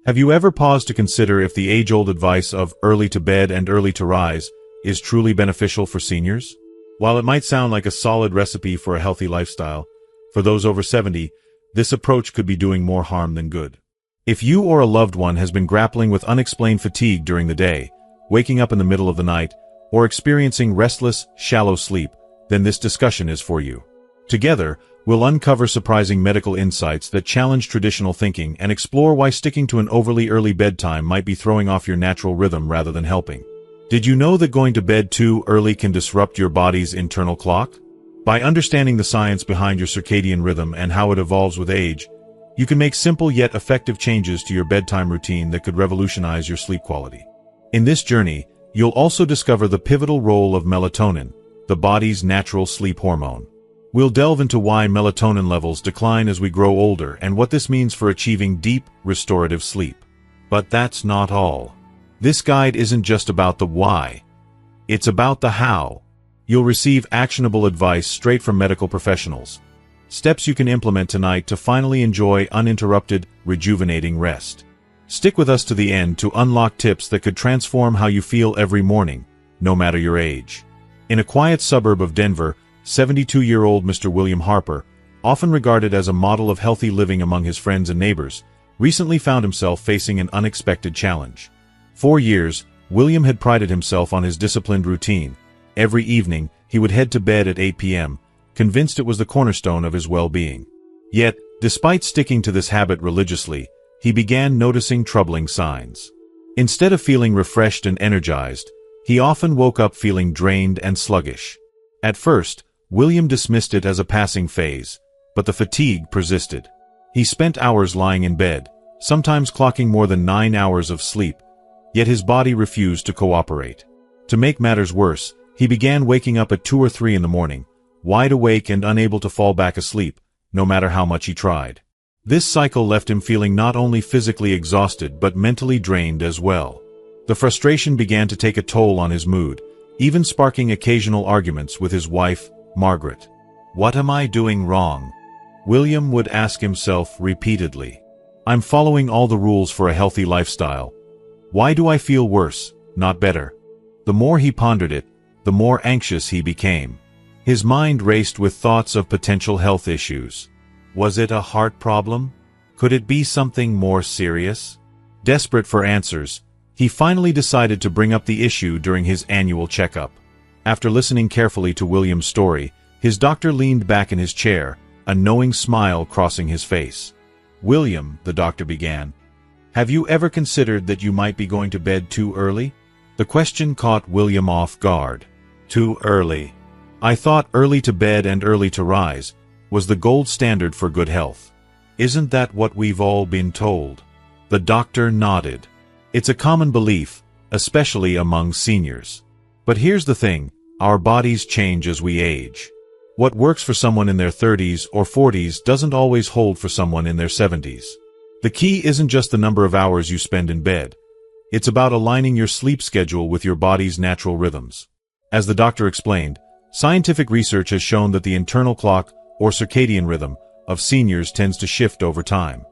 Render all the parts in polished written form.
Have you ever paused to consider if the age-old advice of early to bed and early to rise is truly beneficial for seniors? While it might sound like a solid recipe for a healthy lifestyle, for those over 70, this approach could be doing more harm than good. If you or a loved one has been grappling with unexplained fatigue during the day, waking up in the middle of the night, or experiencing restless, shallow sleep, then this discussion is for you. Together, we'll uncover surprising medical insights that challenge traditional thinking and explore why sticking to an overly early bedtime might be throwing off your natural rhythm rather than helping. Did you know that going to bed too early can disrupt your body's internal clock? By understanding the science behind your circadian rhythm and how it evolves with age, you can make simple yet effective changes to your bedtime routine that could revolutionize your sleep quality. In this journey, you'll also discover the pivotal role of melatonin, the body's natural sleep hormone. We'll delve into why melatonin levels decline as we grow older and what this means for achieving deep, restorative sleep. But that's not all. This guide isn't just about the why. It's about the how. You'll receive actionable advice straight from medical professionals. Steps you can implement tonight to finally enjoy uninterrupted, rejuvenating rest. Stick with us to the end to unlock tips that could transform how you feel every morning, no matter your age. In a quiet suburb of Denver, 72-year-old Mr. William Harper, often regarded as a model of healthy living among his friends and neighbors, recently found himself facing an unexpected challenge. For years, William had prided himself on his disciplined routine. Every evening, he would head to bed at 8 p.m., convinced it was the cornerstone of his well-being. Yet, despite sticking to this habit religiously, he began noticing troubling signs. Instead of feeling refreshed and energized, he often woke up feeling drained and sluggish. At first, William dismissed it as a passing phase, but the fatigue persisted. He spent hours lying in bed, sometimes clocking more than 9 hours of sleep, yet his body refused to cooperate. To make matters worse, he began waking up at 2 or 3 in the morning, wide awake and unable to fall back asleep, no matter how much he tried. This cycle left him feeling not only physically exhausted but mentally drained as well. The frustration began to take a toll on his mood, even sparking occasional arguments with his wife, Margaret. "What am I doing wrong?" William would ask himself repeatedly. "I'm following all the rules for a healthy lifestyle. Why do I feel worse, not better?" The more he pondered it, the more anxious he became. His mind raced with thoughts of potential health issues. Was it a heart problem? Could it be something more serious? Desperate for answers, he finally decided to bring up the issue during his annual checkup. After listening carefully to William's story, his doctor leaned back in his chair, a knowing smile crossing his face. "William," the doctor began, "have you ever considered that you might be going to bed too early?" The question caught William off guard. Too early. "I thought early to bed and early to rise was the gold standard for good health. Isn't that what we've all been told?" The doctor nodded. "It's a common belief, especially among seniors. But here's the thing, our bodies change as we age. What works for someone in their 30s or 40s doesn't always hold for someone in their 70s. The key isn't just the number of hours you spend in bed. It's about aligning your sleep schedule with your body's natural rhythms." As the doctor explained, scientific research has shown that the internal clock, or circadian rhythm, of seniors tends to shift over time.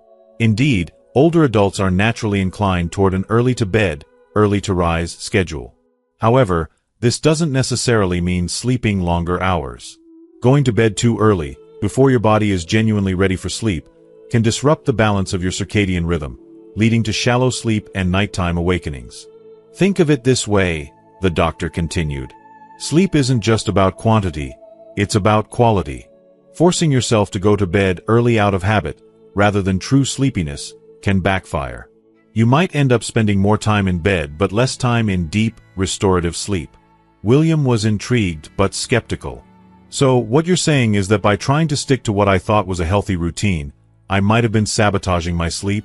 Indeed, older adults are naturally inclined toward an early-to-bed, early-to-rise schedule. However, this doesn't necessarily mean sleeping longer hours. Going to bed too early, before your body is genuinely ready for sleep, can disrupt the balance of your circadian rhythm, leading to shallow sleep and nighttime awakenings. Think of it this way, the doctor continued. Sleep isn't just about quantity, it's about quality. Forcing yourself to go to bed early out of habit, rather than true sleepiness, can backfire. You might end up spending more time in bed but less time in deep, restorative sleep. William was intrigued but skeptical. "So, what you're saying is that by trying to stick to what I thought was a healthy routine, I might have been sabotaging my sleep?"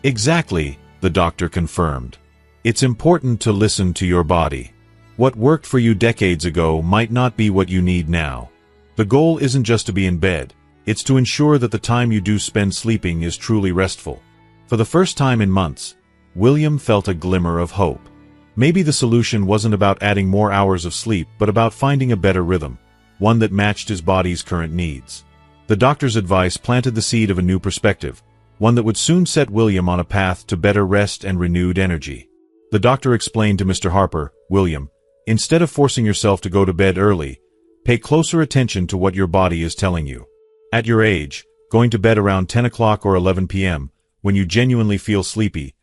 "Exactly," the doctor confirmed. "It's important to listen to your body. What worked for you decades ago might not be what you need now. The goal isn't just to be in bed, it's to ensure that the time you do spend sleeping is truly restful." For the first time in months, William felt a glimmer of hope. Maybe the solution wasn't about adding more hours of sleep but about finding a better rhythm, one that matched his body's current needs. The doctor's advice planted the seed of a new perspective, one that would soon set William on a path to better rest and renewed energy. The doctor explained to Mr. Harper, "William, instead of forcing yourself to go to bed early, pay closer attention to what your body is telling you. At your age, going to bed around 10 o'clock or 11 p.m., when you genuinely feel sleepy,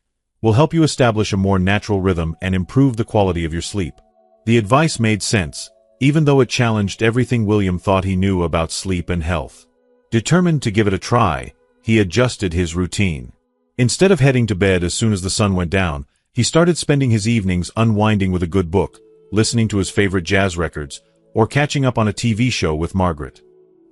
will help you establish a more natural rhythm and improve the quality of your sleep." The advice made sense, even though it challenged everything William thought he knew about sleep and health. Determined to give it a try, he adjusted his routine. Instead of heading to bed as soon as the sun went down, he started spending his evenings unwinding with a good book, listening to his favorite jazz records, or catching up on a TV show with Margaret.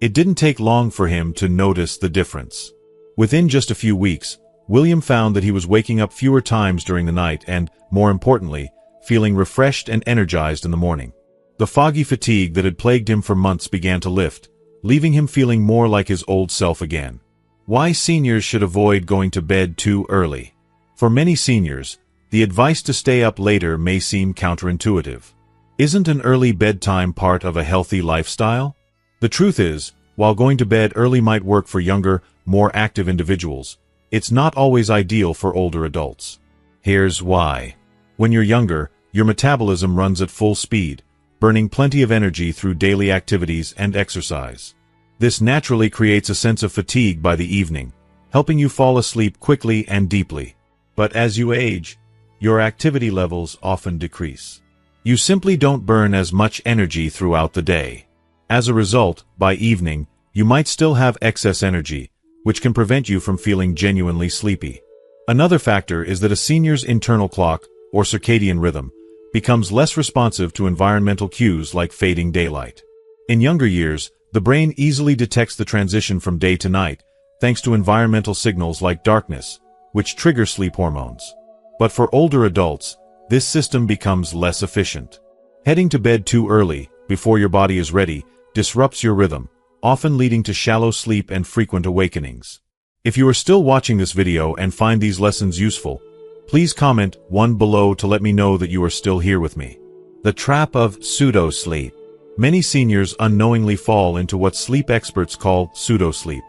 It didn't take long for him to notice the difference. Within just a few weeks, William found that he was waking up fewer times during the night and, more importantly, feeling refreshed and energized in the morning. The foggy fatigue that had plagued him for months began to lift, leaving him feeling more like his old self again. Why seniors should avoid going to bed too early. For many seniors, the advice to stay up later may seem counterintuitive. Isn't an early bedtime part of a healthy lifestyle? The truth is, while going to bed early might work for younger, more active individuals, it's not always ideal for older adults. Here's why. When you're younger, your metabolism runs at full speed, burning plenty of energy through daily activities and exercise. This naturally creates a sense of fatigue by the evening, helping you fall asleep quickly and deeply. But as you age, your activity levels often decrease. You simply don't burn as much energy throughout the day. As a result, by evening, you might still have excess energy, which can prevent you from feeling genuinely sleepy. Another factor is that a senior's internal clock, or circadian rhythm, becomes less responsive to environmental cues like fading daylight. In younger years, the brain easily detects the transition from day to night, thanks to environmental signals like darkness, which trigger sleep hormones. But for older adults, this system becomes less efficient. Heading to bed too early, before your body is ready, disrupts your rhythm, often leading to shallow sleep and frequent awakenings. If you are still watching this video and find these lessons useful, please comment 1 below to let me know that you are still here with me. The trap of pseudo-sleep. Many seniors unknowingly fall into what sleep experts call pseudo-sleep.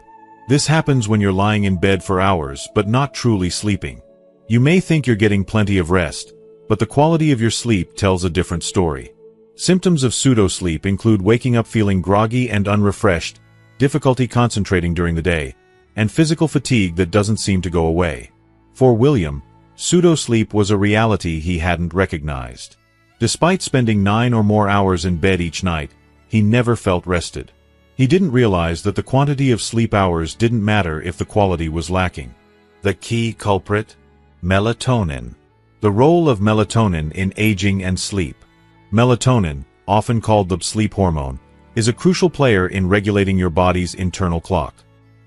This happens when you're lying in bed for hours but not truly sleeping. You may think you're getting plenty of rest, but the quality of your sleep tells a different story. Symptoms of pseudo-sleep include waking up feeling groggy and unrefreshed, difficulty concentrating during the day, and physical fatigue that doesn't seem to go away. For William, pseudo-sleep was a reality he hadn't recognized. Despite spending 9 or more hours in bed each night, he never felt rested. He didn't realize that the quantity of sleep hours didn't matter if the quality was lacking. The key culprit? Melatonin. The role of melatonin in aging and sleep. Melatonin, often called the sleep hormone, is a crucial player in regulating your body's internal clock.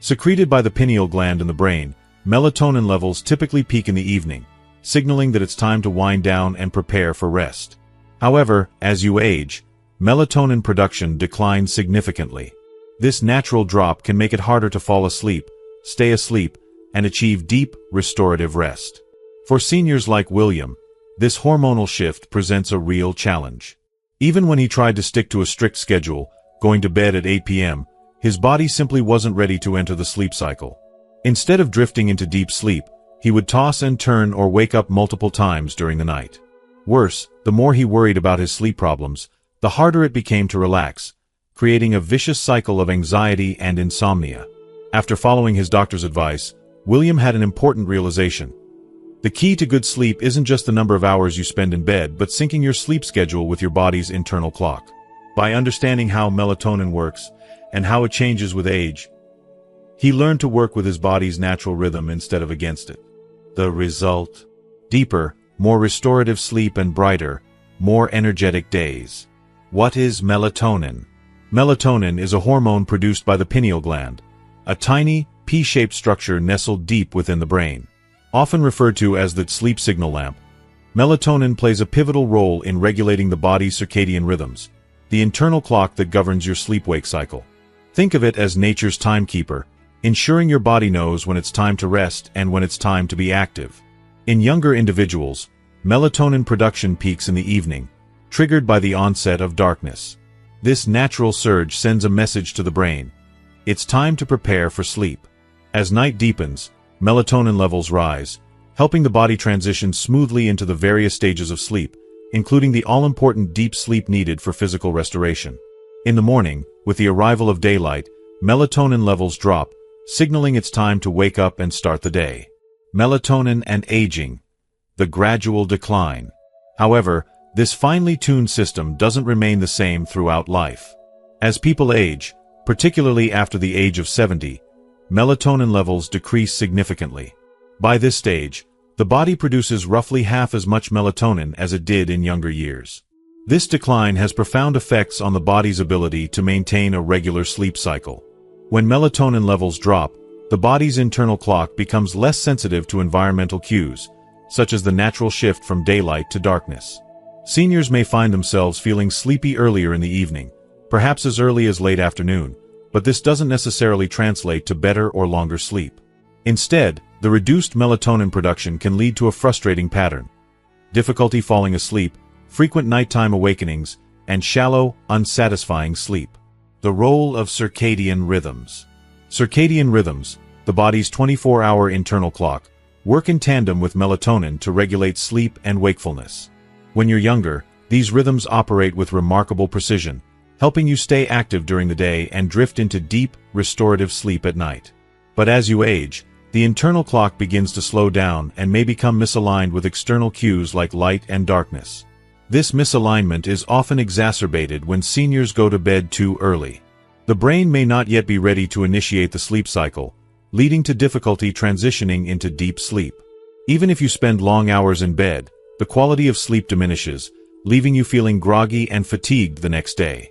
Secreted by the pineal gland in the brain, melatonin levels typically peak in the evening, signaling that it's time to wind down and prepare for rest. However, as you age, melatonin production declines significantly. This natural drop can make it harder to fall asleep, stay asleep, and achieve deep, restorative rest. For seniors like William, this hormonal shift presents a real challenge. Even when he tried to stick to a strict schedule, going to bed at 8 p.m., his body simply wasn't ready to enter the sleep cycle. Instead of drifting into deep sleep, he would toss and turn or wake up multiple times during the night. Worse, the more he worried about his sleep problems, the harder it became to relax, creating a vicious cycle of anxiety and insomnia. After following his doctor's advice, William had an important realization. The key to good sleep isn't just the number of hours you spend in bed, but syncing your sleep schedule with your body's internal clock. By understanding how melatonin works and how it changes with age, he learned to work with his body's natural rhythm instead of against it. The result? Deeper, more restorative sleep and brighter, more energetic days. What is melatonin? Melatonin is a hormone produced by the pineal gland, a tiny, pea-shaped structure nestled deep within the brain. Often referred to as the sleep signal lamp, melatonin plays a pivotal role in regulating the body's circadian rhythms, the internal clock that governs your sleep-wake cycle. Think of it as nature's timekeeper, ensuring your body knows when it's time to rest and when it's time to be active. In younger individuals, melatonin production peaks in the evening, triggered by the onset of darkness. This natural surge sends a message to the brain. It's time to prepare for sleep. As night deepens, melatonin levels rise, helping the body transition smoothly into the various stages of sleep, including the all-important deep sleep needed for physical restoration. In the morning, with the arrival of daylight, melatonin levels drop, signaling it's time to wake up and start the day. Melatonin and aging. The gradual decline. However, this finely tuned system doesn't remain the same throughout life. As people age, particularly after the age of 70, melatonin levels decrease significantly. By this stage, the body produces roughly half as much melatonin as it did in younger years. This decline has profound effects on the body's ability to maintain a regular sleep cycle. When melatonin levels drop, the body's internal clock becomes less sensitive to environmental cues, such as the natural shift from daylight to darkness. Seniors may find themselves feeling sleepy earlier in the evening, perhaps as early as late afternoon, but this doesn't necessarily translate to better or longer sleep. Instead, the reduced melatonin production can lead to a frustrating pattern: difficulty falling asleep, frequent nighttime awakenings, and shallow, unsatisfying sleep. The role of circadian rhythms. Circadian rhythms, the body's 24-hour internal clock, work in tandem with melatonin to regulate sleep and wakefulness. When you're younger, these rhythms operate with remarkable precision, helping you stay active during the day and drift into deep, restorative sleep at night. But as you age, the internal clock begins to slow down and may become misaligned with external cues like light and darkness. This misalignment is often exacerbated when seniors go to bed too early. The brain may not yet be ready to initiate the sleep cycle, leading to difficulty transitioning into deep sleep. Even if you spend long hours in bed, the quality of sleep diminishes, leaving you feeling groggy and fatigued the next day.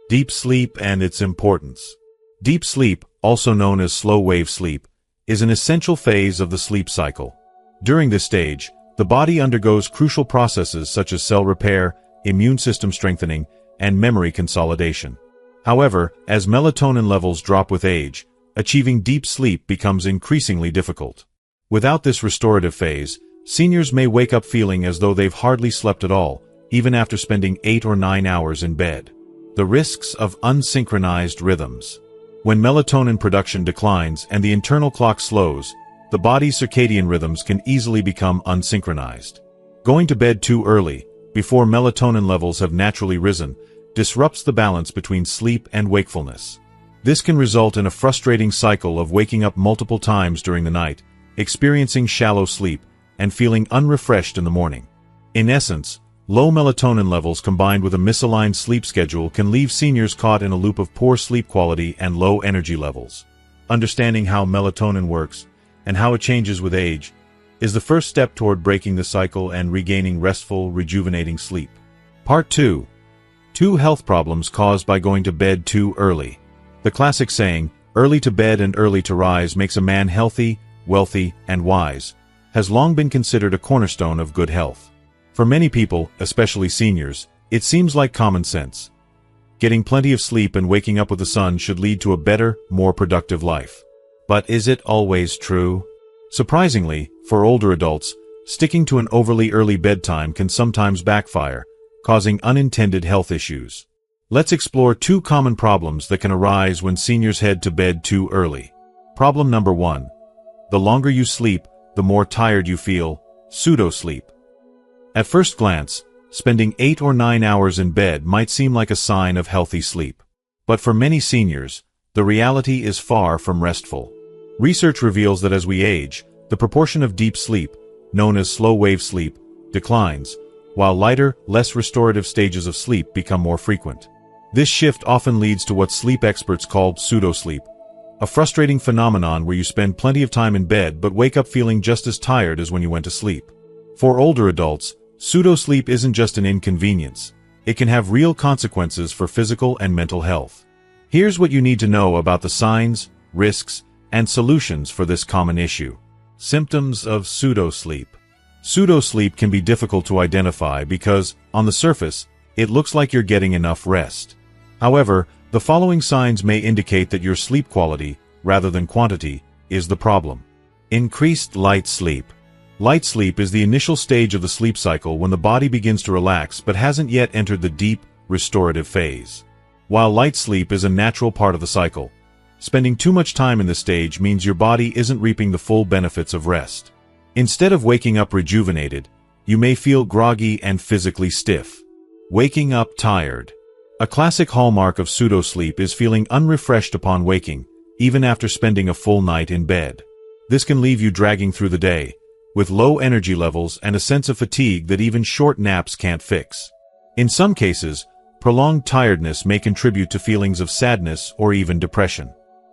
Deep sleep and its importance. Deep sleep, also known as slow-wave sleep, is an essential phase of the sleep cycle. During this stage, the body undergoes crucial processes such as cell repair, immune system strengthening, and memory consolidation. However, as melatonin levels drop with age, achieving deep sleep becomes increasingly difficult. Without this restorative phase, seniors may wake up feeling as though they've hardly slept at all, even after spending 8 or 9 hours in bed. The risks of unsynchronized rhythms. When melatonin production declines and the internal clock slows, the body's circadian rhythms can easily become unsynchronized. Going to bed too early, before melatonin levels have naturally risen, disrupts the balance between sleep and wakefulness. This can result in a frustrating cycle of waking up multiple times during the night, experiencing shallow sleep, and feeling unrefreshed in the morning. In essence, low melatonin levels combined with a misaligned sleep schedule can leave seniors caught in a loop of poor sleep quality and low energy levels. Understanding how melatonin works, and how it changes with age, is the first step toward breaking the cycle and regaining restful, rejuvenating sleep. Part 2. 2 health problems caused by going to bed too early. The classic saying, "Early to bed and early to rise makes a man healthy, wealthy, and wise," has long been considered a cornerstone of good health. For many people, especially seniors, it seems like common sense. Getting plenty of sleep and waking up with the sun should lead to a better, more productive life. But is it always true? Surprisingly, for older adults, sticking to an overly early bedtime can sometimes backfire, causing unintended health issues. Let's explore 2 common problems that can arise when seniors head to bed too early. Problem number 1. The longer you sleep, the more tired you feel, pseudo-sleep. At first glance, spending 8 or 9 hours in bed might seem like a sign of healthy sleep. But for many seniors, the reality is far from restful. Research reveals that as we age, the proportion of deep sleep, known as slow-wave sleep, declines, while lighter, less restorative stages of sleep become more frequent. This shift often leads to what sleep experts call pseudo-sleep, a frustrating phenomenon where you spend plenty of time in bed but wake up feeling just as tired as when you went to sleep. For older adults, pseudo-sleep isn't just an inconvenience. It can have real consequences for physical and mental health. Here's what you need to know about the signs, risks, and solutions for this common issue. Symptoms of pseudo-sleep. Pseudo-sleep can be difficult to identify because, on the surface, it looks like you're getting enough rest. However, the following signs may indicate that your sleep quality, rather than quantity, is the problem. Increased light sleep. Light sleep is the initial stage of the sleep cycle when the body begins to relax but hasn't yet entered the deep, restorative phase. While light sleep is a natural part of the cycle, Spending too much time in this stage means your body isn't reaping the full benefits of rest. Instead of waking up rejuvenated, you may feel groggy and physically stiff. Waking up tired. A classic hallmark of pseudo-sleep is feeling unrefreshed upon waking, even after spending a full night in bed. This can leave you dragging through the day, with low energy levels and a sense of fatigue that even short naps can't fix. In some cases, prolonged tiredness may contribute to feelings of sadness or even depression.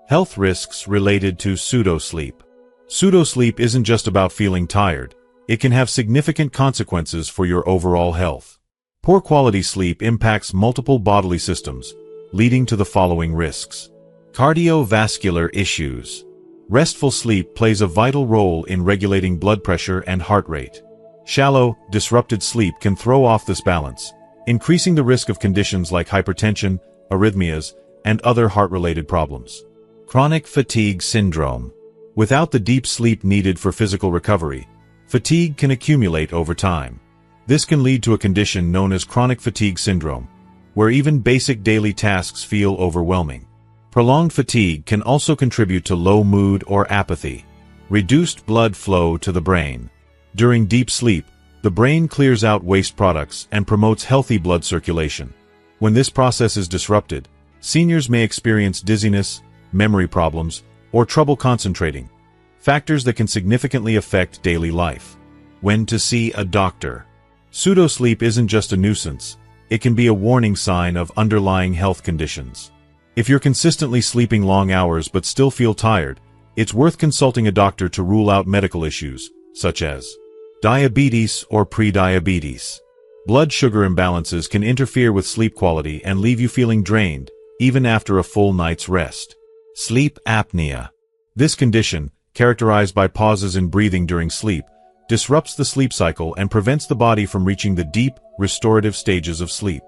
Health risks related to pseudo-sleep. Pseudo-sleep isn't just about feeling tired. It can have significant consequences for your overall health. Poor quality sleep impacts multiple bodily systems, leading to the following risks. Cardiovascular issues. Restful sleep plays a vital role in regulating blood pressure and heart rate. Shallow, disrupted sleep can throw off this balance, increasing the risk of conditions like hypertension, arrhythmias, and other heart-related problems. Chronic fatigue syndrome. Without the deep sleep needed for physical recovery, fatigue can accumulate over time. This can lead to a condition known as chronic fatigue syndrome, where even basic daily tasks feel overwhelming. Prolonged fatigue can also contribute to low mood or apathy. Reduced blood flow to the brain. During deep sleep, the brain clears out waste products and promotes healthy blood circulation. When this process is disrupted, seniors may experience dizziness, memory problems, or trouble concentrating, factors that can significantly affect daily life. When to see a doctor. Pseudo-sleep isn't just a nuisance, it can be a warning sign of underlying health conditions. If you're consistently sleeping long hours but still feel tired, it's worth consulting a doctor to rule out medical issues, such as diabetes or prediabetes. Blood sugar imbalances can interfere with sleep quality and leave you feeling drained, even after a full night's rest. Sleep apnea. This condition, characterized by pauses in breathing during sleep, disrupts the sleep cycle and prevents the body from reaching the deep, restorative stages of sleep.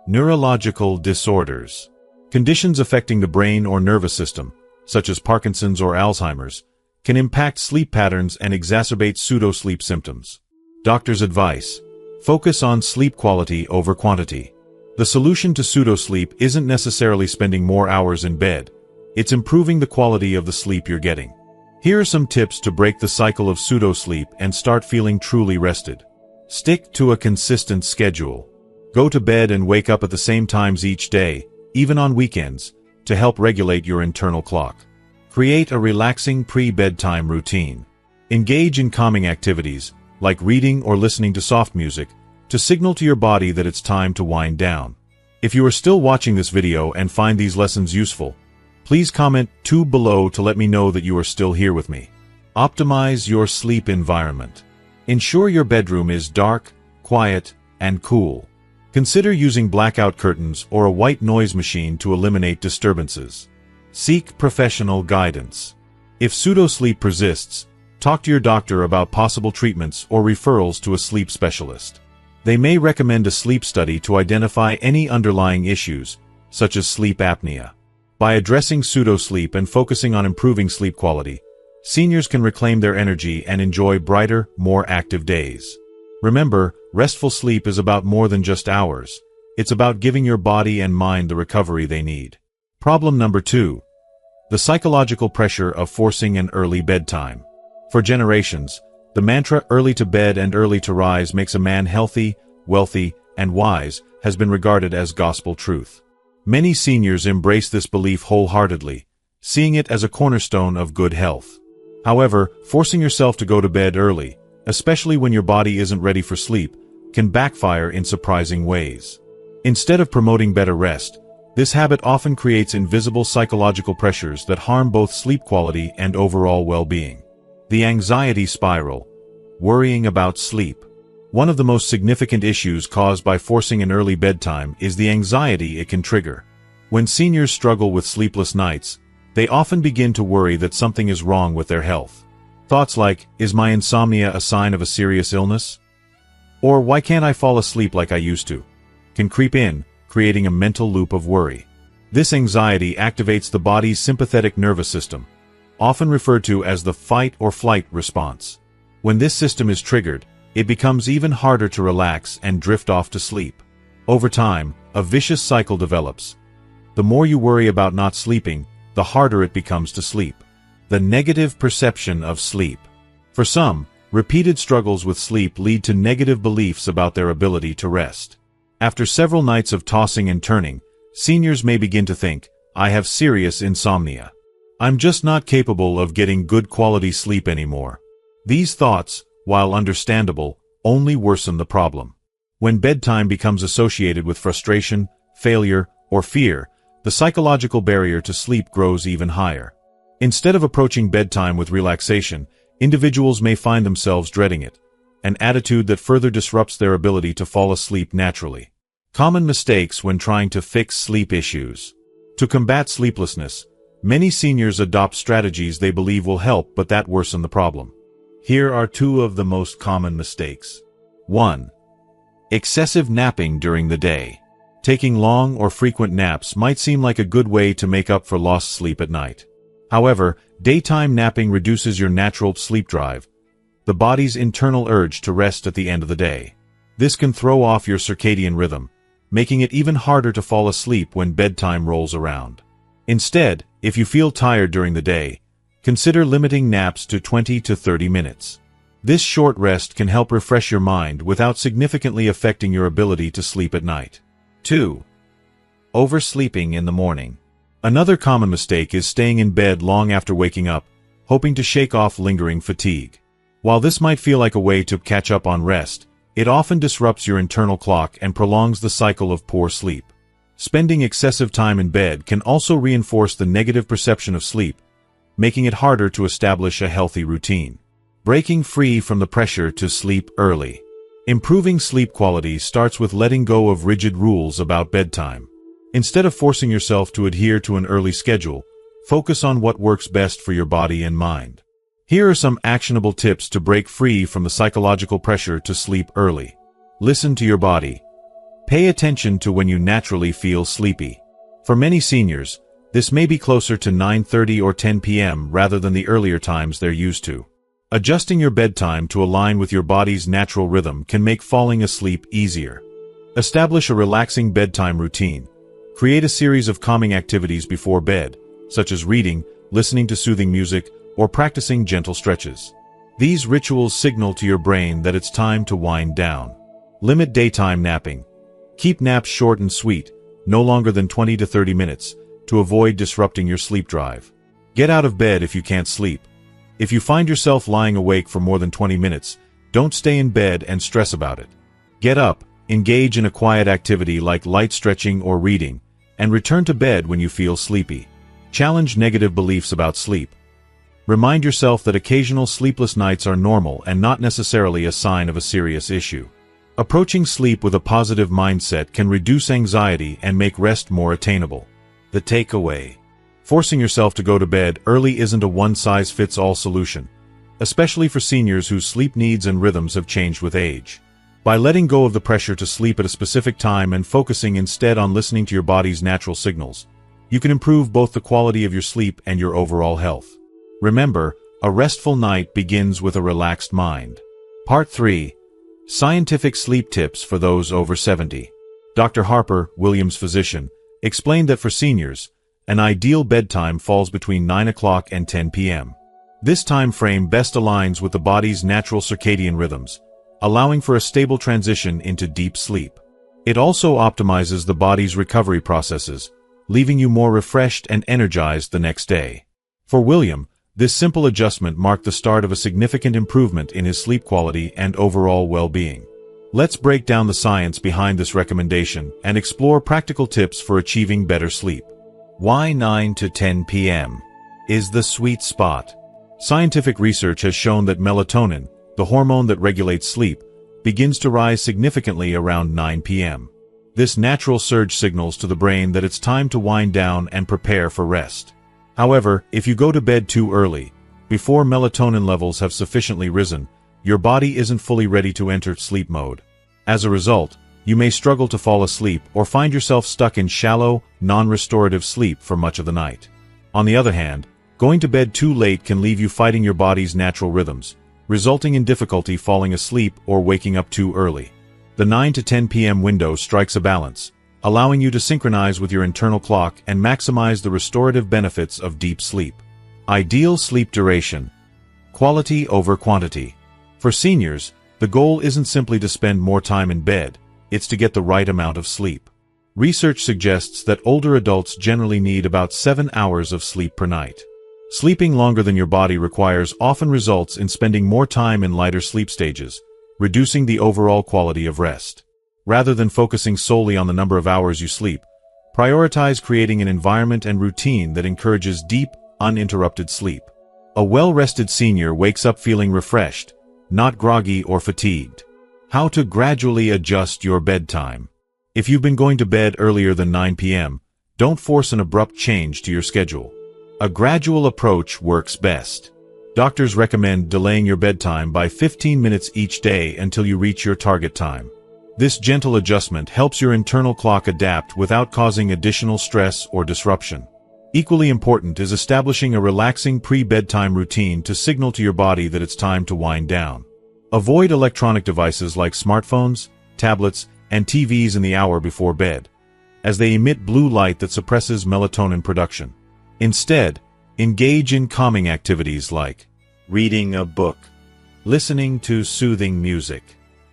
Neurological disorders. Conditions affecting the brain or nervous system, such as Parkinson's or Alzheimer's, can impact sleep patterns and exacerbate pseudo-sleep symptoms. Doctor's advice: focus on sleep quality over quantity. The solution to pseudo-sleep isn't necessarily spending more hours in bed, it's improving the quality of the sleep you're getting. Here are some tips to break the cycle of pseudo-sleep and start feeling truly rested. Stick to a consistent schedule. Go to bed and wake up at the same times each day, even on weekends, to help regulate your internal clock. Create a relaxing pre-bedtime routine. Engage in calming activities, like reading or listening to soft music, to signal to your body that it's time to wind down. If you are still watching this video and find these lessons useful, please comment 2 below to let me know that you are still here with me. Optimize your sleep environment. Ensure your bedroom is dark, quiet, and cool. Consider using blackout curtains or a white noise machine to eliminate disturbances. Seek professional guidance. If pseudo-sleep persists, talk to your doctor about possible treatments or referrals to a sleep specialist. They may recommend a sleep study to identify any underlying issues, such as sleep apnea. By addressing pseudo-sleep and focusing on improving sleep quality, seniors can reclaim their energy and enjoy brighter, more active days. Remember, restful sleep is about more than just hours. It's about giving your body and mind the recovery they need. Problem number 2. The psychological pressure of forcing an early bedtime. For generations, the mantra "early to bed and early to rise makes a man healthy, wealthy, and wise" has been regarded as gospel truth. Many seniors embrace this belief wholeheartedly, seeing it as a cornerstone of good health. However, forcing yourself to go to bed early, especially when your body isn't ready for sleep, can backfire in surprising ways. Instead of promoting better rest, this habit often creates invisible psychological pressures that harm both sleep quality and overall well-being. The anxiety spiral. Worrying about sleep. One of the most significant issues caused by forcing an early bedtime is the anxiety it can trigger. When seniors struggle with sleepless nights, they often begin to worry that something is wrong with their health. Thoughts like, "Is my insomnia a sign of a serious illness?" Or "Why can't I fall asleep like I used to?" can creep in, creating a mental loop of worry. This anxiety activates the body's sympathetic nervous system, often referred to as the fight or flight response. When this system is triggered, it becomes even harder to relax and drift off to sleep. Over time, a vicious cycle develops. The more you worry about not sleeping, the harder it becomes to sleep. The negative perception of sleep. For some, repeated struggles with sleep lead to negative beliefs about their ability to rest. After several nights of tossing and turning, seniors may begin to think, "I have serious insomnia. I'm just not capable of getting good quality sleep anymore." These thoughts, while understandable, only worsen the problem. When bedtime becomes associated with frustration, failure, or fear, the psychological barrier to sleep grows even higher. Instead of approaching bedtime with relaxation, individuals may find themselves dreading it, an attitude that further disrupts their ability to fall asleep naturally. Common mistakes when trying to fix sleep issues. To combat sleeplessness, many seniors adopt strategies they believe will help, but that worsen the problem. Here are two of the most common mistakes. 1. Excessive napping during the day. Taking long or frequent naps might seem like a good way to make up for lost sleep at night. However, daytime napping reduces your natural sleep drive, the body's internal urge to rest at the end of the day. This can throw off your circadian rhythm, making it even harder to fall asleep when bedtime rolls around. Instead, if you feel tired during the day, consider limiting naps to 20 to 30 minutes. This short rest can help refresh your mind without significantly affecting your ability to sleep at night. 2. Oversleeping in the morning. Another common mistake is staying in bed long after waking up, hoping to shake off lingering fatigue. While this might feel like a way to catch up on rest, it often disrupts your internal clock and prolongs the cycle of poor sleep. Spending excessive time in bed can also reinforce the negative perception of sleep, making it harder to establish a healthy routine. Breaking free from the pressure to sleep early. Improving sleep quality starts with letting go of rigid rules about bedtime. Instead of forcing yourself to adhere to an early schedule, focus on what works best for your body and mind. Here are some actionable tips to break free from the psychological pressure to sleep early. Listen to your body. Pay attention to when you naturally feel sleepy. For many seniors, this may be closer to 9:30 or 10 p.m. rather than the earlier times they're used to. Adjusting your bedtime to align with your body's natural rhythm can make falling asleep easier. Establish a relaxing bedtime routine. Create a series of calming activities before bed, such as reading, listening to soothing music, or practicing gentle stretches. These rituals signal to your brain that it's time to wind down. Limit daytime napping. Keep naps short and sweet, no longer than 20 to 30 minutes, to avoid disrupting your sleep drive. Get out of bed if you can't sleep. If you find yourself lying awake for more than 20 minutes, don't stay in bed and stress about it. Get up, engage in a quiet activity like light stretching or reading, and return to bed when you feel sleepy. Challenge negative beliefs about sleep. Remind yourself that occasional sleepless nights are normal and not necessarily a sign of a serious issue. Approaching sleep with a positive mindset can reduce anxiety and make rest more attainable. The takeaway. Forcing yourself to go to bed early isn't a one-size-fits-all solution, especially for seniors whose sleep needs and rhythms have changed with age. By letting go of the pressure to sleep at a specific time and focusing instead on listening to your body's natural signals, you can improve both the quality of your sleep and your overall health. Remember, a restful night begins with a relaxed mind. Part 3. Scientific sleep tips for those over 70. Dr. Harper, Williams' physician, explained that for seniors, an ideal bedtime falls between 9 o'clock and 10 p.m. This time frame best aligns with the body's natural circadian rhythms, allowing for a stable transition into deep sleep. It also optimizes the body's recovery processes, leaving you more refreshed and energized the next day. For William, this simple adjustment marked the start of a significant improvement in his sleep quality and overall well-being. Let's break down the science behind this recommendation and explore practical tips for achieving better sleep. Why 9 to 10 p.m. is the sweet spot? Scientific research has shown that melatonin, the hormone that regulates sleep, begins to rise significantly around 9 p.m. This natural surge signals to the brain that it's time to wind down and prepare for rest. However, if you go to bed too early, before melatonin levels have sufficiently risen, your body isn't fully ready to enter sleep mode. As a result, you may struggle to fall asleep or find yourself stuck in shallow, non-restorative sleep for much of the night. On the other hand, going to bed too late can leave you fighting your body's natural rhythms, resulting in difficulty falling asleep or waking up too early. The 9 to 10 p.m. window strikes a balance, allowing you to synchronize with your internal clock and maximize the restorative benefits of deep sleep. Ideal sleep duration. Quality over quantity. For seniors, the goal isn't simply to spend more time in bed, it's to get the right amount of sleep. Research suggests that older adults generally need about 7 hours of sleep per night. Sleeping longer than your body requires often results in spending more time in lighter sleep stages, reducing the overall quality of rest. Rather than focusing solely on the number of hours you sleep, prioritize creating an environment and routine that encourages deep, uninterrupted sleep. A well-rested senior wakes up feeling refreshed, not groggy or fatigued. How to gradually adjust your bedtime. If you've been going to bed earlier than 9 p.m., don't force an abrupt change to your schedule. A gradual approach works best. Doctors recommend delaying your bedtime by 15 minutes each day until you reach your target time. This gentle adjustment helps your internal clock adapt without causing additional stress or disruption. Equally important is establishing a relaxing pre-bedtime routine to signal to your body that it's time to wind down. Avoid electronic devices like smartphones, tablets, and TVs in the hour before bed, as they emit blue light that suppresses melatonin production. Instead, engage in calming activities like reading a book, listening to soothing music,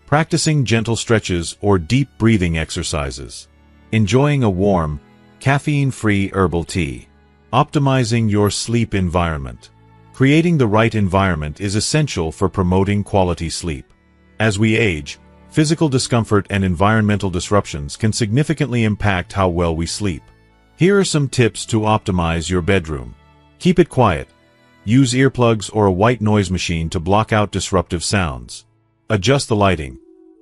practicing gentle stretches or deep breathing exercises, enjoying a warm, caffeine-free herbal tea. Optimizing your sleep environment. Creating the right environment is essential for promoting quality sleep. As we age, physical discomfort and environmental disruptions can significantly impact how well we sleep. Here are some tips to optimize your bedroom. Keep it quiet. Use earplugs or a white noise machine to block out disruptive sounds. Adjust the lighting.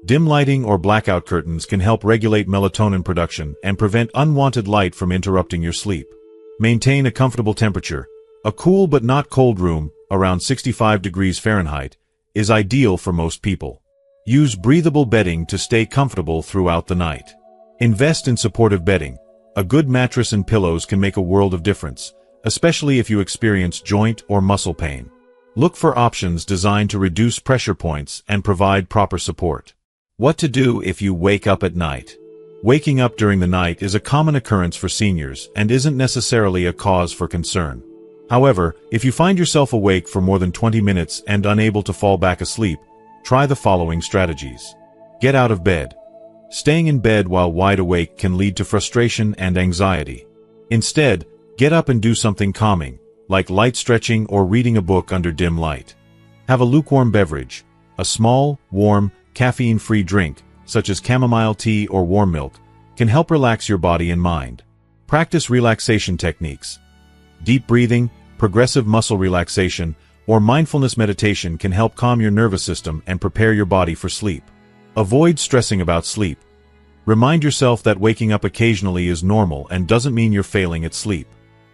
Dim lighting or blackout curtains can help regulate melatonin production and prevent unwanted light from interrupting your sleep. Maintain a comfortable temperature. A cool but not cold room, around 65 degrees Fahrenheit, is ideal for most people. Use breathable bedding to stay comfortable throughout the night. Invest in supportive bedding. A good mattress and pillows can make a world of difference, especially if you experience joint or muscle pain. Look for options designed to reduce pressure points and provide proper support. What to do if you wake up at night. Waking up during the night is a common occurrence for seniors and isn't necessarily a cause for concern. However, if you find yourself awake for more than 20 minutes and unable to fall back asleep, try the following strategies. Get out of bed. Staying in bed while wide awake can lead to frustration and anxiety. Instead, get up and do something calming, like light stretching or reading a book under dim light. Have a lukewarm beverage. A small, warm, caffeine-free drink, such as chamomile tea or warm milk, can help relax your body and mind. Practice relaxation techniques. Deep breathing, progressive muscle relaxation, or mindfulness meditation can help calm your nervous system and prepare your body for sleep. Avoid stressing about sleep. Remind yourself that waking up occasionally is normal and doesn't mean you're failing at sleep.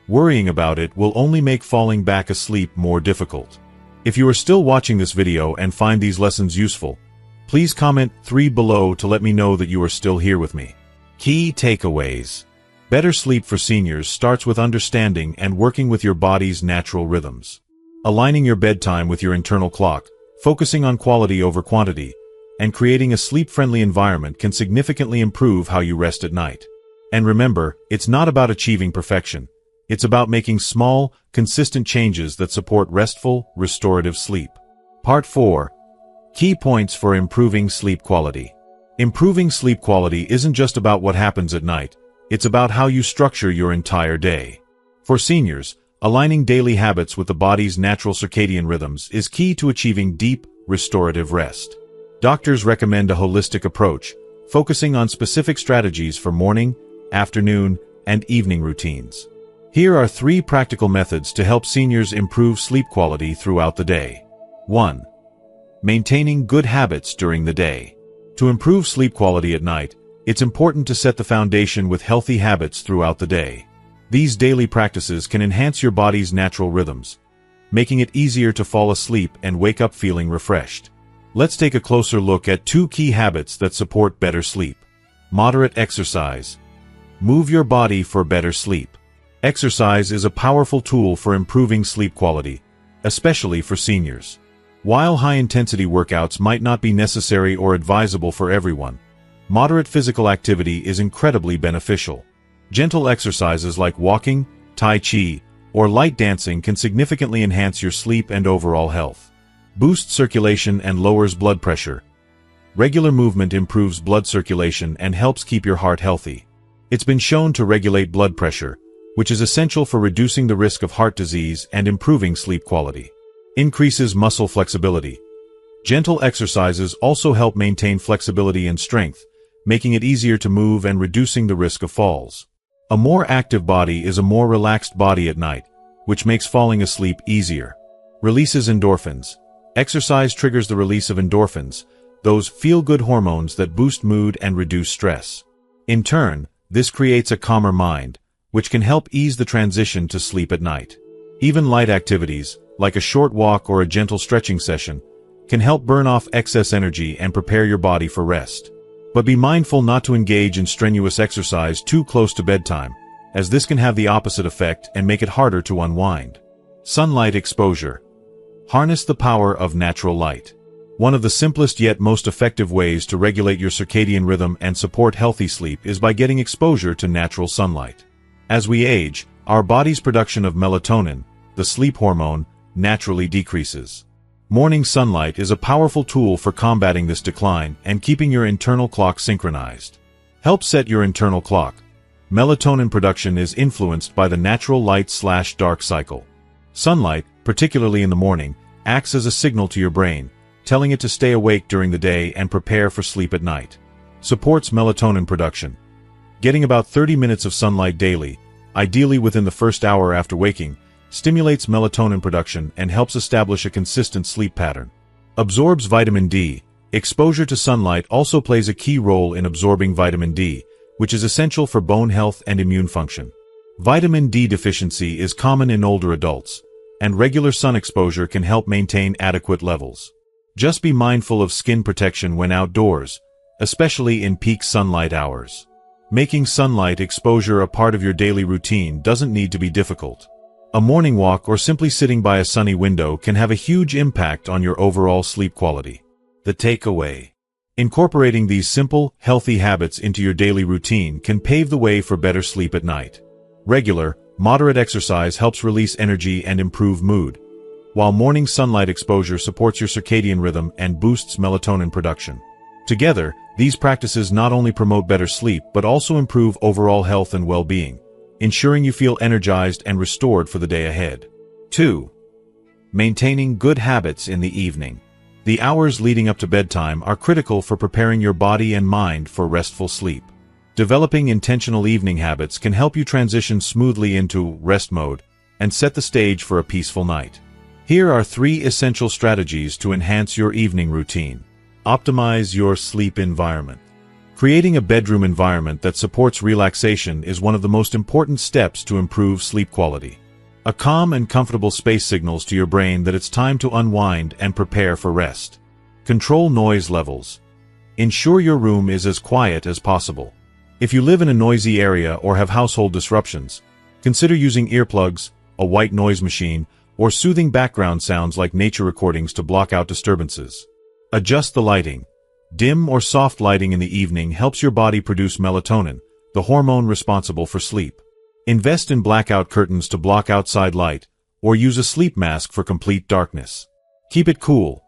Worrying about it will only make falling back asleep more difficult. If you are still watching this video and find these lessons useful, please comment 3 below to let me know that you are still here with me. Key takeaways. Better sleep for seniors starts with understanding and working with your body's natural rhythms. Aligning your bedtime with your internal clock, focusing on quality over quantity, and creating a sleep-friendly environment can significantly improve how you rest at night. And remember, it's not about achieving perfection. It's about making small, consistent changes that support restful, restorative sleep. Part 4. Key points for improving sleep quality. Improving sleep quality isn't just about what happens at night, it's about how you structure your entire day. For seniors, aligning daily habits with the body's natural circadian rhythms is key to achieving deep, restorative rest. Doctors recommend a holistic approach, focusing on specific strategies for morning, afternoon, and evening routines. Here are 3 practical methods to help seniors improve sleep quality throughout the day. 1. Maintaining good habits during the day. To improve sleep quality at night, it's important to set the foundation with healthy habits throughout the day. These daily practices can enhance your body's natural rhythms, making it easier to fall asleep and wake up feeling refreshed. Let's take a closer look at 2 key habits that support better sleep. Moderate exercise. Move your body for better sleep. Exercise is a powerful tool for improving sleep quality, especially for seniors. While high-intensity workouts might not be necessary or advisable for everyone, Moderate physical activity is incredibly beneficial. Gentle exercises like walking, tai chi, or light dancing can significantly enhance your sleep and overall health. Boosts circulation and lowers blood pressure. Regular movement improves blood circulation and helps keep your heart healthy. It's been shown to regulate blood pressure, which is essential for reducing the risk of heart disease and improving sleep quality. Increases muscle flexibility. Gentle exercises also help maintain flexibility and strength, making it easier to move and reducing the risk of falls. A more active body is a more relaxed body at night, which makes falling asleep easier. Releases endorphins. Exercise triggers the release of endorphins, those feel-good hormones that boost mood and reduce stress. In turn, this creates a calmer mind, which can help ease the transition to sleep at night. Even light activities, like a short walk or a gentle stretching session, can help burn off excess energy and prepare your body for rest. But be mindful not to engage in strenuous exercise too close to bedtime, as this can have the opposite effect and make it harder to unwind. Sunlight exposure. Harness the power of natural light. One of the simplest yet most effective ways to regulate your circadian rhythm and support healthy sleep is by getting exposure to natural sunlight. As we age, our body's production of melatonin, the sleep hormone, naturally decreases. Morning sunlight is a powerful tool for combating this decline and keeping your internal clock synchronized. Help set your internal clock. Melatonin production is influenced by the natural light/dark cycle. Sunlight, particularly in the morning, acts as a signal to your brain, telling it to stay awake during the day and prepare for sleep at night. Supports melatonin production. Getting about 30 minutes of sunlight daily, ideally within the first hour after waking, stimulates melatonin production and helps establish a consistent sleep pattern. Absorbs vitamin D. Exposure to sunlight also plays a key role in absorbing vitamin D, which is essential for bone health and immune function. Vitamin D deficiency is common in older adults, and regular sun exposure can help maintain adequate levels. Just be mindful of skin protection when outdoors, especially in peak sunlight hours. Making sunlight exposure a part of your daily routine doesn't need to be difficult. A morning walk or simply sitting by a sunny window can have a huge impact on your overall sleep quality. The takeaway. Incorporating these simple, healthy habits into your daily routine can pave the way for better sleep at night. Regular, moderate exercise helps release energy and improve mood, while morning sunlight exposure supports your circadian rhythm and boosts melatonin production. Together, these practices not only promote better sleep but also improve overall health and well-being, ensuring you feel energized and restored for the day ahead. 2. Maintaining good habits in the evening. The hours leading up to bedtime are critical for preparing your body and mind for restful sleep. Developing intentional evening habits can help you transition smoothly into rest mode and set the stage for a peaceful night. Here are 3 essential strategies to enhance your evening routine. Optimize your sleep environment. Creating a bedroom environment that supports relaxation is one of the most important steps to improve sleep quality. A calm and comfortable space signals to your brain that it's time to unwind and prepare for rest. Control noise levels. Ensure your room is as quiet as possible. If you live in a noisy area or have household disruptions, consider using earplugs, a white noise machine, or soothing background sounds like nature recordings to block out disturbances. Adjust the lighting. Dim or soft lighting in the evening helps your body produce melatonin, the hormone responsible for sleep. Invest in blackout curtains to block outside light, or use a sleep mask for complete darkness. Keep it cool.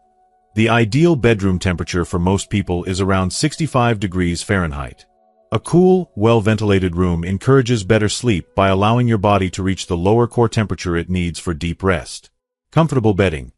The ideal bedroom temperature for most people is around 65 degrees Fahrenheit. A cool, well-ventilated room encourages better sleep by allowing your body to reach the lower core temperature it needs for deep rest. Comfortable bedding.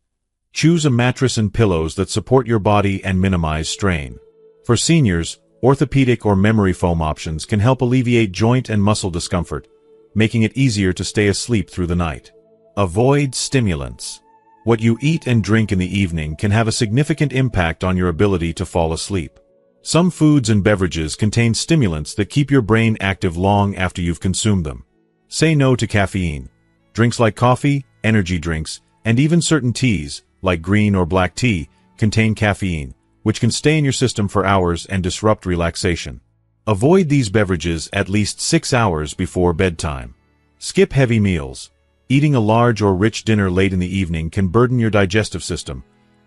Choose a mattress and pillows that support your body and minimize strain. For seniors, orthopedic or memory foam options can help alleviate joint and muscle discomfort, making it easier to stay asleep through the night. Avoid stimulants. What you eat and drink in the evening can have a significant impact on your ability to fall asleep. Some foods and beverages contain stimulants that keep your brain active long after you've consumed them. Say no to caffeine. Drinks like coffee, energy drinks, and even certain teas, like green or black tea, contain caffeine, which can stay in your system for hours and disrupt relaxation. Avoid these beverages at least 6 hours before bedtime. Skip heavy meals. Eating a large or rich dinner late in the evening can burden your digestive system,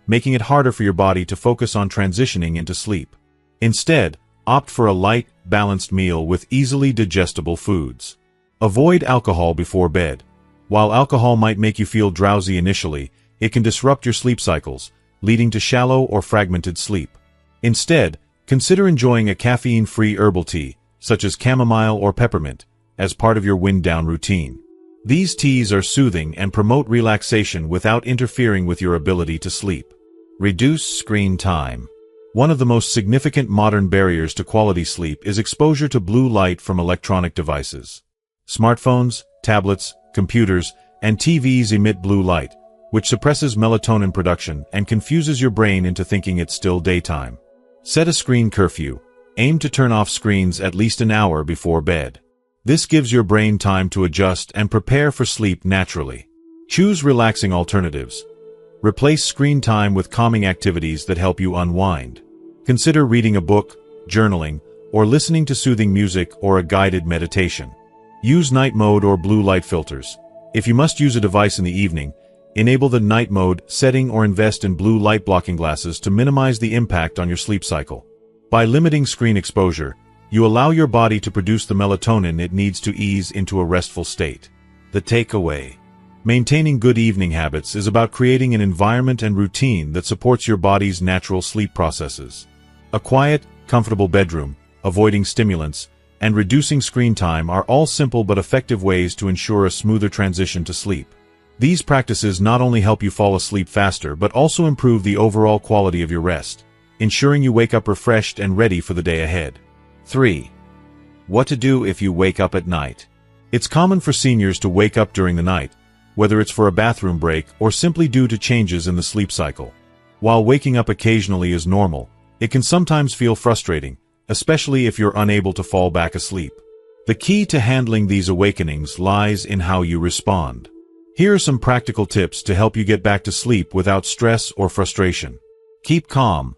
making it harder for your body to focus on transitioning into sleep. Instead, opt for a light, balanced meal with easily digestible foods. Avoid alcohol before bed. While alcohol might make you feel drowsy initially, it can disrupt your sleep cycles, leading to shallow or fragmented sleep. Instead, consider enjoying a caffeine-free herbal tea, such as chamomile or peppermint, as part of your wind-down routine. These teas are soothing and promote relaxation without interfering with your ability to sleep. Reduce screen time. One of the most significant modern barriers to quality sleep is exposure to blue light from electronic devices. Smartphones, tablets, computers, and TVs emit blue light, which suppresses melatonin production and confuses your brain into thinking it's still daytime. Set a screen curfew. Aim to turn off screens at least an hour before bed. This gives your brain time to adjust and prepare for sleep naturally. Choose relaxing alternatives. Replace screen time with calming activities that help you unwind. Consider reading a book, journaling, or listening to soothing music or a guided meditation. Use night mode or blue light filters. If you must use a device in the evening, enable the night mode setting or invest in blue light blocking glasses to minimize the impact on your sleep cycle. By limiting screen exposure, you allow your body to produce the melatonin it needs to ease into a restful state. The takeaway. Maintaining good evening habits is about creating an environment and routine that supports your body's natural sleep processes. A quiet, comfortable bedroom, avoiding stimulants, and reducing screen time are all simple but effective ways to ensure a smoother transition to sleep. These practices not only help you fall asleep faster but also improve the overall quality of your rest, ensuring you wake up refreshed and ready for the day ahead. 3. What to do if you wake up at night. It's common for seniors to wake up during the night, whether it's for a bathroom break or simply due to changes in the sleep cycle. While waking up occasionally is normal, it can sometimes feel frustrating, especially if you're unable to fall back asleep. The key to handling these awakenings lies in how you respond. Here are some practical tips to help you get back to sleep without stress or frustration. Keep calm.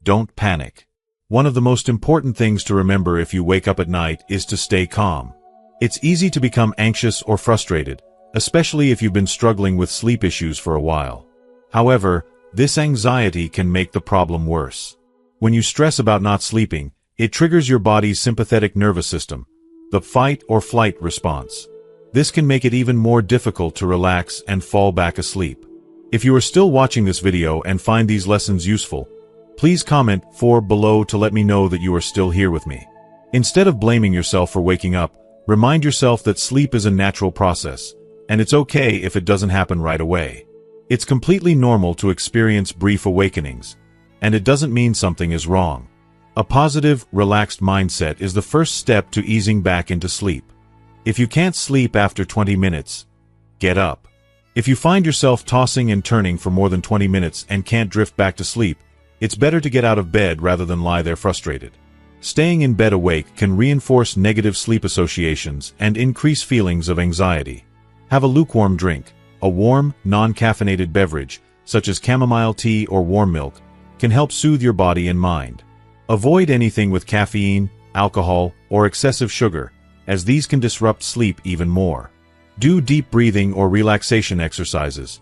Don't panic. One of the most important things to remember if you wake up at night is to stay calm. It's easy to become anxious or frustrated, especially if you've been struggling with sleep issues for a while. However, this anxiety can make the problem worse. When you stress about not sleeping, it triggers your body's sympathetic nervous system, the fight or flight response. This can make it even more difficult to relax and fall back asleep. If you are still watching this video and find these lessons useful, please comment below to let me know that you are still here with me. Instead of blaming yourself for waking up, remind yourself that sleep is a natural process, and it's okay if it doesn't happen right away. It's completely normal to experience brief awakenings, and it doesn't mean something is wrong. A positive, relaxed mindset is the first step to easing back into sleep. If you can't sleep after 20 minutes, get up. If you find yourself tossing and turning for more than 20 minutes and can't drift back to sleep, it's better to get out of bed rather than lie there frustrated. Staying in bed awake can reinforce negative sleep associations and increase feelings of anxiety. Have a lukewarm drink. A warm, non-caffeinated beverage, such as chamomile tea or warm milk, can help soothe your body and mind. Avoid anything with caffeine, alcohol, or excessive sugar, as these can disrupt sleep even more. Do deep breathing or relaxation exercises.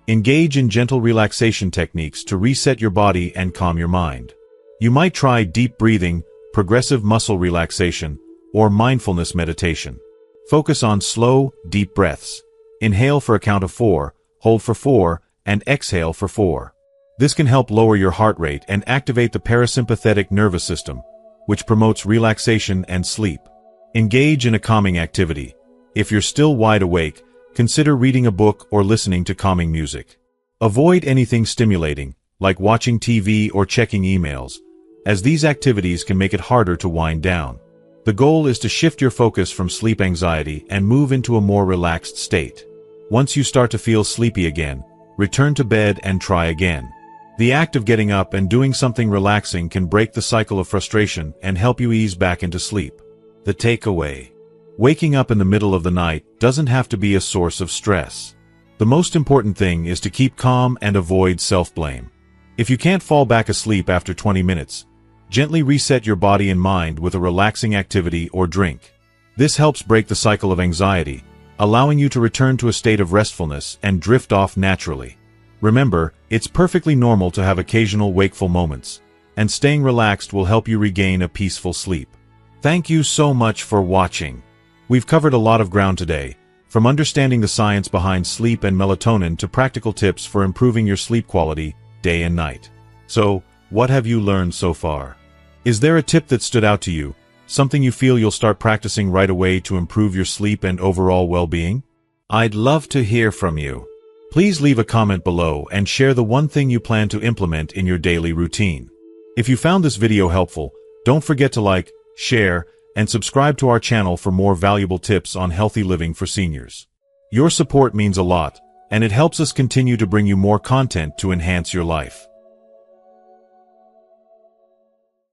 Engage in gentle relaxation techniques to reset your body and calm your mind. You might try deep breathing, progressive muscle relaxation, or mindfulness meditation. Focus on slow, deep breaths. Inhale for a count of 4, hold for 4, and exhale for 4. This can help lower your heart rate and activate the parasympathetic nervous system, which promotes relaxation and sleep. Engage in a calming activity. If you're still wide awake, consider reading a book or listening to calming music. Avoid anything stimulating, like watching TV or checking emails, as these activities can make it harder to wind down. The goal is to shift your focus from sleep anxiety and move into a more relaxed state. Once you start to feel sleepy again, return to bed and try again. The act of getting up and doing something relaxing can break the cycle of frustration and help you ease back into sleep. The takeaway. Waking up in the middle of the night doesn't have to be a source of stress. The most important thing is to keep calm and avoid self-blame. If you can't fall back asleep after 20 minutes, gently reset your body and mind with a relaxing activity or drink. This helps break the cycle of anxiety, allowing you to return to a state of restfulness and drift off naturally. Remember, it's perfectly normal to have occasional wakeful moments, and staying relaxed will help you regain a peaceful sleep. Thank you so much for watching. We've covered a lot of ground today, from understanding the science behind sleep and melatonin to practical tips for improving your sleep quality day and night. So, what have you learned so far? Is there a tip that stood out to you, something you feel you'll start practicing right away to improve your sleep and overall well-being? I'd love to hear from you. Please leave a comment below and share the one thing you plan to implement in your daily routine. If you found this video helpful, don't forget to like, share, and subscribe to our channel for more valuable tips on healthy living for seniors. Your support means a lot, and it helps us continue to bring you more content to enhance your life.